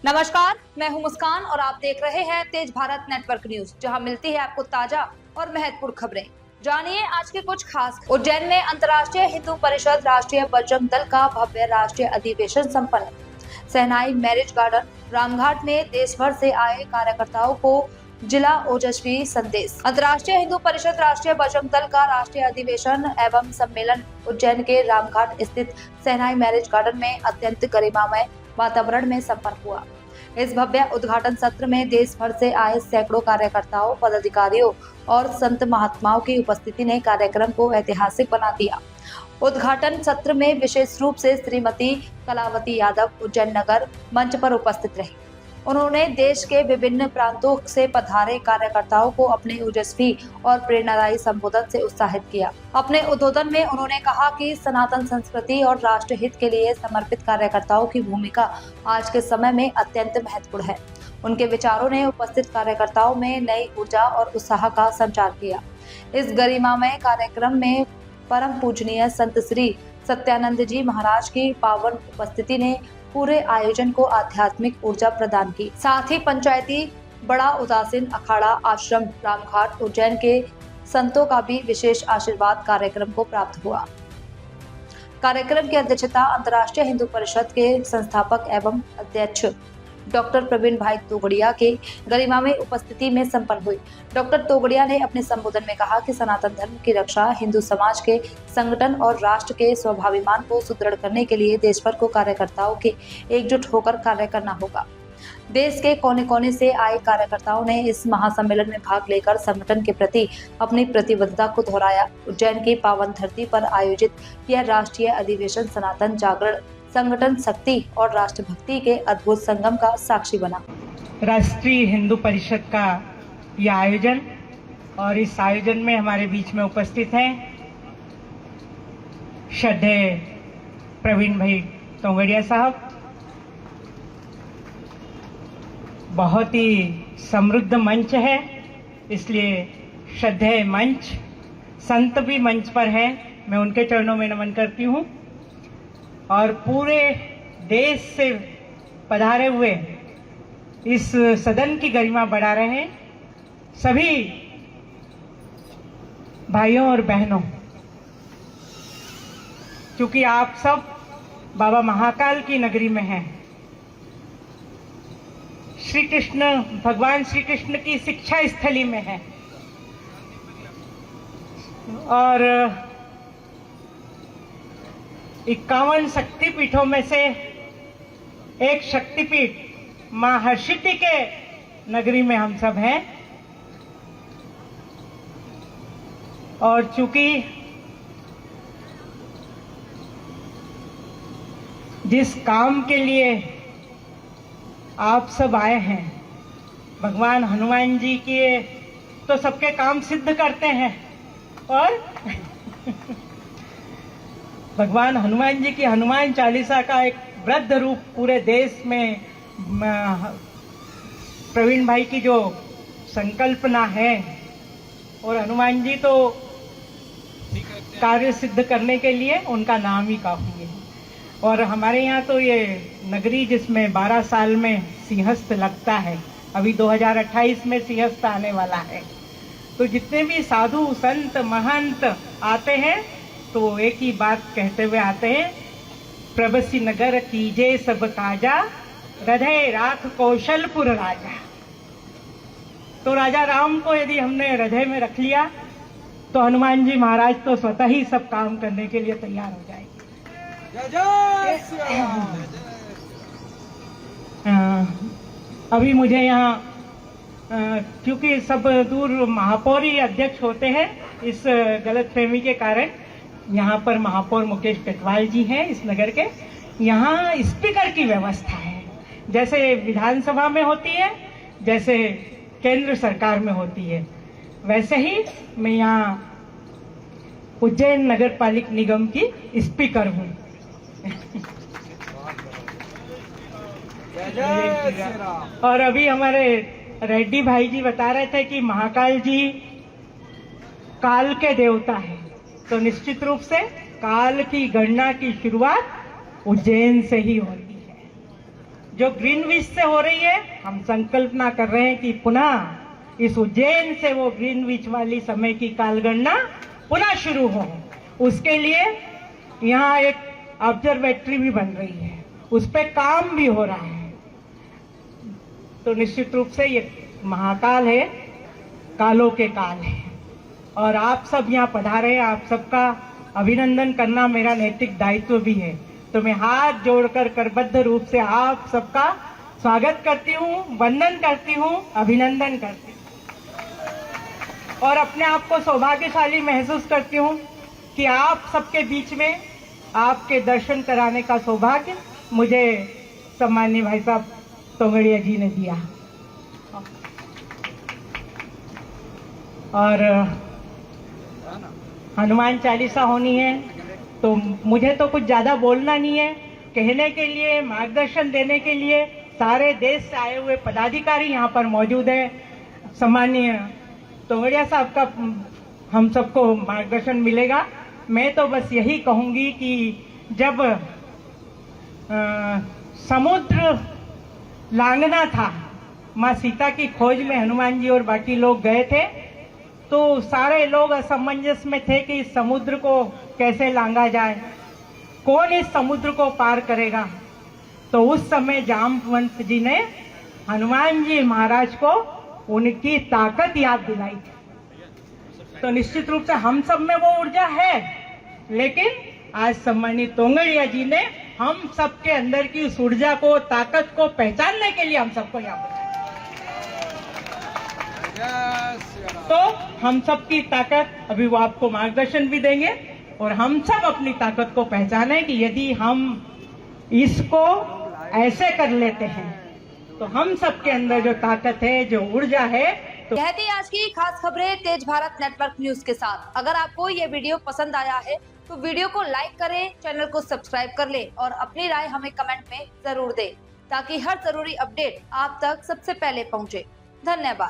नमस्कार, मैं हूं मुस्कान और आप देख रहे हैं तेज भारत नेटवर्क न्यूज, जहां मिलती है आपको ताजा और महत्वपूर्ण खबरें। जानिए आज के कुछ खास। उज्जैन में अंतर्राष्ट्रीय हिंदू परिषद राष्ट्रीय बजरंग दल का भव्य राष्ट्रीय अधिवेशन संपन्न। सहनाई मैरिज गार्डन रामघाट में देश भर से आए कार्यकर्ताओं को जिला ओजस्वी संदेश। अंतर्राष्ट्रीय हिंदू परिषद राष्ट्रीय बजरंग दल का राष्ट्रीय अधिवेशन एवं सम्मेलन उज्जैन के रामघाट स्थित सहनाई मैरिज गार्डन में अत्यंत गरिमामय वातावरण में संपन्न हुआ। इस भव्य उद्घाटन सत्र में देश भर से आए सैकड़ों कार्यकर्ताओं, पदाधिकारियों और संत महात्माओं की उपस्थिति ने कार्यक्रम को ऐतिहासिक बना दिया। उद्घाटन सत्र में विशेष रूप से श्रीमती कलावती यादव उज्जैन नगर मंच पर उपस्थित रही। उन्होंने देश के विभिन्न प्रांतों से पधारे कार्यकर्ताओं को अपने ओजस्वी और प्रेरणादायी संबोधन से उत्साहित किया। अपने उद्बोधन में उन्होंने कहा कि सनातन संस्कृति और राष्ट्र हित के लिए समर्पित कार्यकर्ताओं की भूमिका आज के समय में अत्यंत महत्वपूर्ण है। उनके विचारों ने उपस्थित कार्यकर्ताओं में नई ऊर्जा और उत्साह का संचार किया। इस गरिमामय कार्यक्रम में परम पूजनीय संत श्री सत्यानंद जी महाराज की पावन उपस्थिति ने पूरे आयोजन को आध्यात्मिक ऊर्जा प्रदान की। साथ ही पंचायती बड़ा उदासीन अखाड़ा आश्रम रामघाट उज्जैन के संतों का भी विशेष आशीर्वाद कार्यक्रम को प्राप्त हुआ। कार्यक्रम की अध्यक्षता अंतर्राष्ट्रीय हिंदू परिषद के संस्थापक एवं अध्यक्ष डॉक्टर प्रवीण भाई तोगड़िया के गरिमा में उपस्थिति में संपन्न हुई। डॉक्टर तोगड़िया ने अपने संबोधन में कहा कि सनातन धर्म की रक्षा हिंदू समाज के संगठन और राष्ट्र के स्वाभिमान को सुदृढ़ करने के लिए देश भर को कार्यकर्ताओं के एकजुट होकर कार्य करना होगा। देश के कोने कोने से आए कार्यकर्ताओं ने इस महासम्मेलन में भाग लेकर संगठन के प्रति अपनी प्रतिबद्धता को दोहराया। उज्जैन की पावन धरती पर आयोजित यह राष्ट्रीय अधिवेशन सनातन जागरण, संगठन शक्ति और राष्ट्रभक्ति के अद्भुत संगम का साक्षी बना। राष्ट्रीय हिंदू परिषद का यह आयोजन और इस आयोजन में हमारे बीच में उपस्थित हैं श्रद्धेय प्रवीण भाई तोगड़िया साहब। बहुत ही समृद्ध मंच है, इसलिए श्रद्धेय मंच संत भी मंच पर है, मैं उनके चरणों में नमन करती हूँ। और पूरे देश से पधारे हुए इस सदन की गरिमा बढ़ा रहे सभी भाइयों और बहनों, क्योंकि आप सब बाबा महाकाल की नगरी में हैं। श्री कृष्ण, भगवान श्री कृष्ण की शिक्षा स्थली में है और 51 शक्तिपीठों में से एक शक्तिपीठ मां हर्षिति के नगरी में हम सब हैं। और चूंकि जिस काम के लिए आप सब आए हैं, भगवान हनुमान जी के तो सबके काम सिद्ध करते हैं और भगवान हनुमान जी की हनुमान चालीसा का एक वृद्ध रूप पूरे देश में प्रवीण भाई की जो संकल्पना है, और हनुमान जी तो कार्य सिद्ध करने के लिए उनका नाम ही काफी है। और हमारे यहाँ तो ये नगरी जिसमें 12 साल में सिंहस्थ लगता है, अभी 2028 में सिंहस्थ आने वाला है, तो जितने भी साधु संत महंत आते हैं तो एक ही बात कहते हुए आते हैं, प्रभसी नगर कीजे सब काजा, हृदय राख कौशलपुर राजा। तो राजा राम को यदि हमने हृदय में रख लिया तो हनुमान जी महाराज तो स्वतः ही सब काम करने के लिए तैयार हो जाएंगे। अभी मुझे यहाँ क्योंकि सब दूर महापौर ही अध्यक्ष होते हैं, इस गलतफहमी के कारण यहाँ पर महापौर मुकेश कटवाल जी हैं इस नगर के। यहाँ स्पीकर की व्यवस्था है, जैसे विधानसभा में होती है, जैसे केंद्र सरकार में होती है, वैसे ही मैं यहाँ उज्जैन नगर पालिक निगम की स्पीकर हूँ। और अभी हमारे रेड्डी भाई जी बता रहे थे कि महाकाल जी काल के देवता है, तो निश्चित रूप से काल की गणना की शुरुआत उज्जैन से ही होती है। जो ग्रीनविच से हो रही है, हम संकल्पना कर रहे हैं कि पुनः इस उज्जैन से वो ग्रीनविच वाली समय की कालगणना पुनः शुरू हो। उसके लिए यहाँ एक ऑब्जर्वेटरी भी बन रही है, उस पर काम भी हो रहा है। तो निश्चित रूप से ये महाकाल है, कालों के काल है, और आप सब यहाँ पधारे हैं, आप सबका अभिनंदन करना मेरा नैतिक दायित्व भी है। तो मैं हाथ जोड़कर करबद्ध रूप से आप सबका स्वागत करती हूँ, वंदन करती हूँ, अभिनंदन करती हूँ, और अपने आप को सौभाग्यशाली महसूस करती हूँ कि आप सबके बीच में आपके दर्शन कराने का सौभाग्य मुझे सम्माननीय भाई साहब तोंगड़िया जी ने दिया। और हनुमान चालीसा होनी है, तो मुझे तो कुछ ज्यादा बोलना नहीं है। कहने के लिए, मार्गदर्शन देने के लिए सारे देश से आए हुए पदाधिकारी यहाँ पर मौजूद है। सम्माननीय तोंगड़िया साहब का हम सबको मार्गदर्शन मिलेगा। मैं तो बस यही कहूंगी कि जब समुद्र लांघना था, माँ सीता की खोज में हनुमान जी और बाकी लोग गए थे, तो सारे लोग असमंजस में थे कि इस समुद्र को कैसे लांघा जाए, कौन इस समुद्र को पार करेगा। तो उस समय जामवंत जी ने हनुमान जी महाराज को उनकी ताकत याद दिलाई थी। तो निश्चित रूप से हम सब में वो ऊर्जा है, लेकिन आज सम्मानित तोंगड़िया जी ने हम सबके अंदर की उस ऊर्जा को, ताकत को पहचानने के लिए हम सबको यहाँ पर, तो हम सब की ताकत अभी वो आपको मार्गदर्शन भी देंगे, और हम सब अपनी ताकत को पहचाने कि यदि हम इसको ऐसे कर लेते हैं तो हम सब के अंदर जो ताकत है, जो ऊर्जा है। तो यह थी आज की खास खबरें तेज भारत नेटवर्क न्यूज के साथ। अगर आपको ये वीडियो पसंद आया है तो वीडियो को लाइक करें, चैनल को सब्सक्राइब कर ले और अपनी राय हमें कमेंट में जरूर दें, ताकि हर जरूरी अपडेट आप तक सबसे पहले पहुंचे। धन्यवाद।